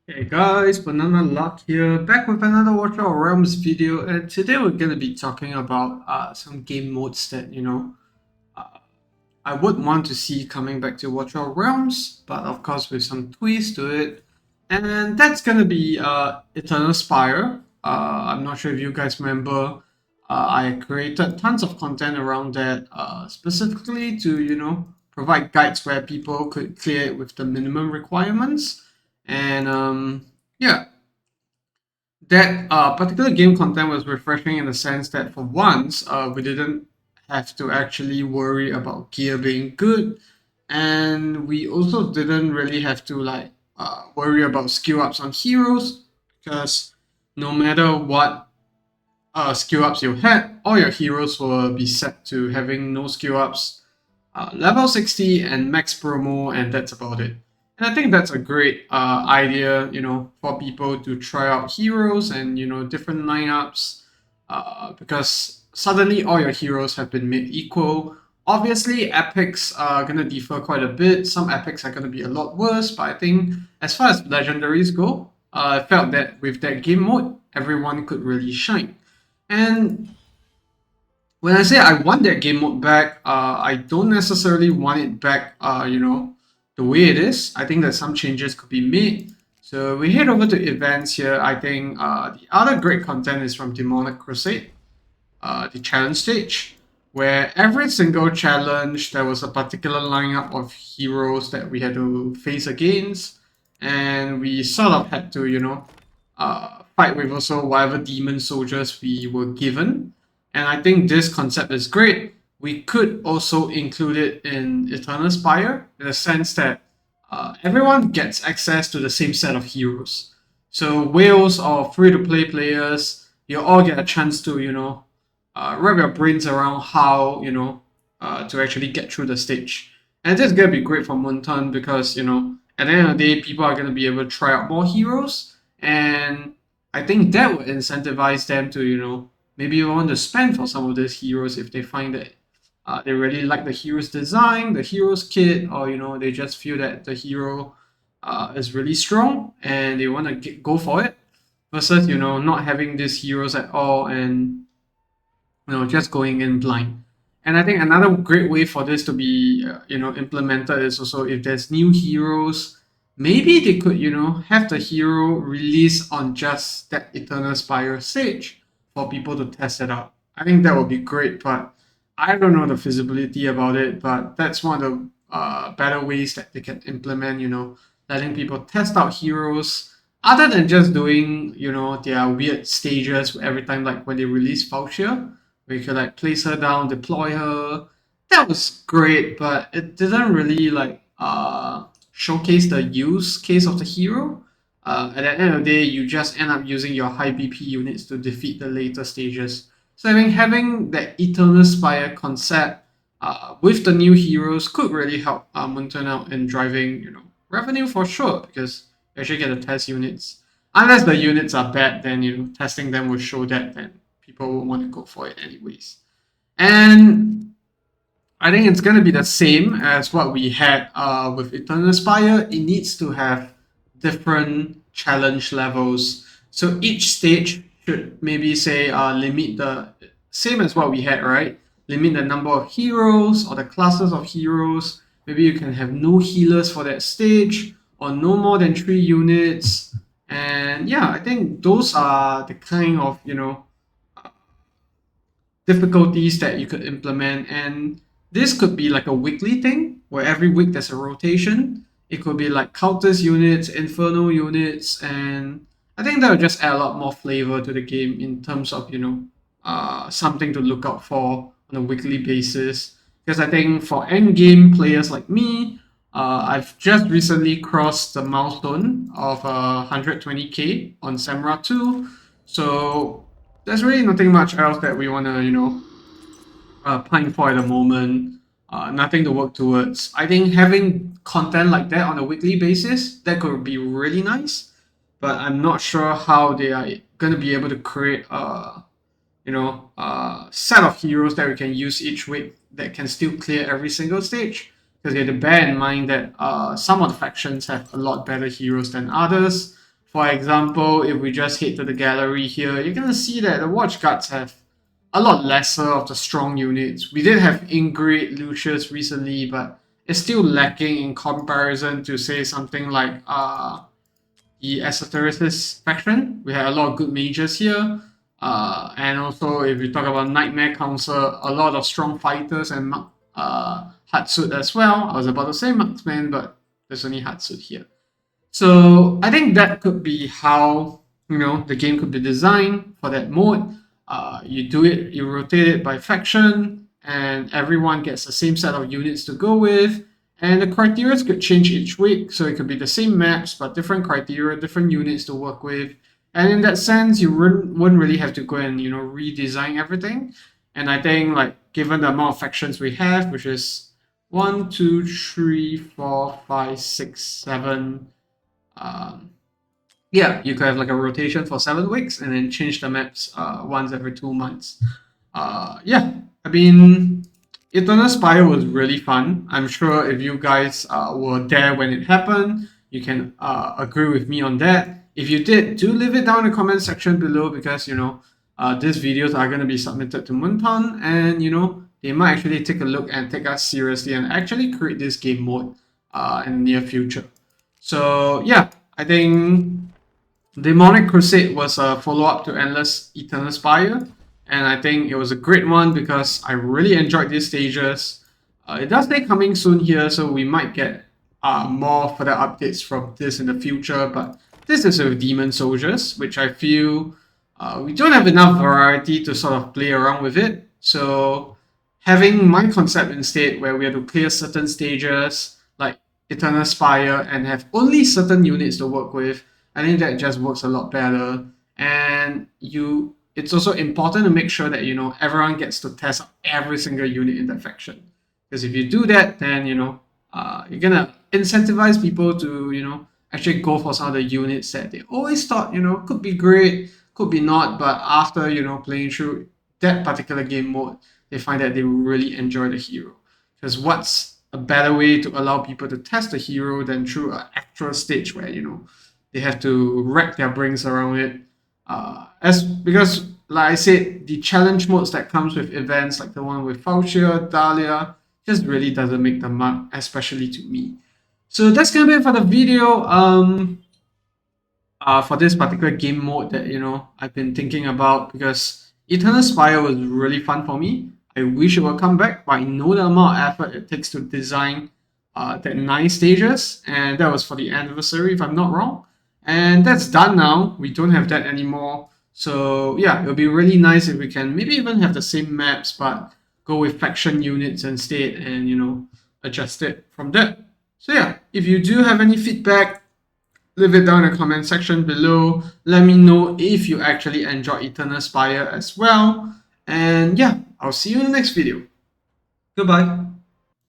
Hey guys, Banana Luck here, back with another Watch Our Realms video, and today we're going to be talking about some game modes that, uh, I would want to see coming back to Watch Our Realms, but of course with some twist to it. And that's going to be Eternal Spire. I'm not sure if you guys remember, I created tons of content around that, specifically to, provide guides where people could clear it with the minimum requirements. And yeah, that particular game content was refreshing in the sense that for once, we didn't have to actually worry about gear being good, and we also didn't really have to worry about skill ups on heroes because no matter what skill ups you had, all your heroes will be set to having no skill ups, level 60 and max promo, and that's about it. And I think that's a great idea, for people to try out heroes and, different lineups, because suddenly all your heroes have been made equal. Obviously, epics are going to differ quite a bit. Some epics are going to be a lot worse, but I think as far as legendaries go, I felt that with that game mode, everyone could really shine. And when I say I want that game mode back, I don't necessarily want it back, the way it is. I think that some changes could be made. So we head over to events here. I think the other great content is from Demonic Crusade, the challenge stage, where every single challenge there was a particular lineup of heroes that we had to face against, and we sort of had to, fight with also whatever demon soldiers we were given. And I think this concept is great. We could also include it in Eternal Spire in the sense that everyone gets access to the same set of heroes. So whales or free to play players, you all get a chance to, wrap your brains around how, to actually get through the stage. And this is going to be great for Munton because, at the end of the day, people are going to be able to try out more heroes. And I think that would incentivize them to, maybe want to spend for some of these heroes if they find that they really like the hero's design, the hero's kit, or they just feel that the hero is really strong and they want to go for it. Versus not having these heroes at all and just going in blind. And I think another great way for this to be implemented is also if there's new heroes, maybe they could have the hero release on just that Eternal Spire stage for people to test it out. I think that would be great, but I don't know the feasibility about it. But that's one of the better ways that they can implement. Letting people test out heroes other than just doing their weird stages every time, like when they release Voucher, where you could like place her down, deploy her. That was great, but it didn't really showcase the use case of the hero. At the end of the day, you just end up using your high BP units to defeat the later stages. So I think having that Eternal Spire concept with the new heroes could really help Munton out in driving, revenue for sure, because you actually get to test units. Unless the units are bad, then testing them will show that then people will want to go for it anyways. And I think it's gonna be the same as what we had with Eternal Spire. It needs to have different challenge levels. So each stage should maybe say limit the same as what we had, right? Limit the number of heroes or the classes of heroes. Maybe you can have no healers for that stage or no more than 3 units. And yeah, I think those are the kind of difficulties that you could implement. And this could be like a weekly thing where every week there's a rotation. It could be like counters units, inferno units, and I think that would just add a lot more flavor to the game in terms of something to look out for on a weekly basis. Because I think for end game players like me, I've just recently crossed the milestone of 120k on Samra 2. So there's really nothing much else that we want to, pine for at the moment. Nothing to work towards. I think having content like that on a weekly basis, that could be really nice. But I'm not sure how they are going to be able to create a set of heroes that we can use each week that can still clear every single stage. Because you have to bear in mind that some of the factions have a lot better heroes than others. For example, if we just head to the gallery here, you're gonna see that the watch guards have a lot lesser of the strong units. We did have Ingrid, Lucius recently, but it's still lacking in comparison to say something like the Esotericist faction. We had a lot of good mages here. And also, if you talk about Nightmare Council, a lot of strong fighters and Hatsut as well. I was about to say marksman, but there's only Hatsut here. So I think that could be how the game could be designed for that mode. You do it, you rotate it by faction, and everyone gets the same set of units to go with. And the criteria could change each week, so it could be the same maps but different criteria, different units to work with. And in that sense, you wouldn't really have to go and redesign everything. And I think like given the amount of factions we have, which is 1, 2, 3, 4, 5, 6, 7. Yeah, you could have like a rotation for 7 weeks and then change the maps once every 2 months. Yeah, I mean, Eternal Spire was really fun. I'm sure if you guys were there when it happened, you can agree with me on that. If you did, do leave it down in the comment section below because these videos are going to be submitted to Munton, and they might actually take a look and take us seriously and actually create this game mode in the near future. So yeah, I think Demonic Crusade was a follow-up to Endless Eternal Spire, and I think it was a great one because I really enjoyed these stages. It does say coming soon here, so we might get more further updates from this in the future, but this is with Demon Soldiers, which I feel we don't have enough variety to sort of play around with it. So having my concept instead, where we have to clear certain stages like Eternal Spire and have only certain units to work with, I think that just works a lot better. And it's also important to make sure that everyone gets to test out every single unit in that faction. Because if you do that, then you're gonna incentivize people to actually go for some of the units that they always thought could be great, could be not, but after playing through that particular game mode, they find that they really enjoy the hero. Because what's a better way to allow people to test the hero than through an actual stage where they have to rack their brains around it. Because like I said, the challenge modes that comes with events like the one with Faucia, Dahlia, just really doesn't make the mark, especially to me. So that's gonna be it for the video. For this particular game mode that I've been thinking about, because Eternal Spire was really fun for me. I wish it would come back, but I know the amount of effort it takes to design that 9 stages, and that was for the anniversary if I'm not wrong. And that's done now. We don't have that anymore. So yeah, it would be really nice if we can maybe even have the same maps, but go with faction units instead and adjust it from there. So yeah, if you do have any feedback, leave it down in the comment section below. Let me know if you actually enjoyed Eternal Spire as well. And yeah, I'll see you in the next video. Goodbye.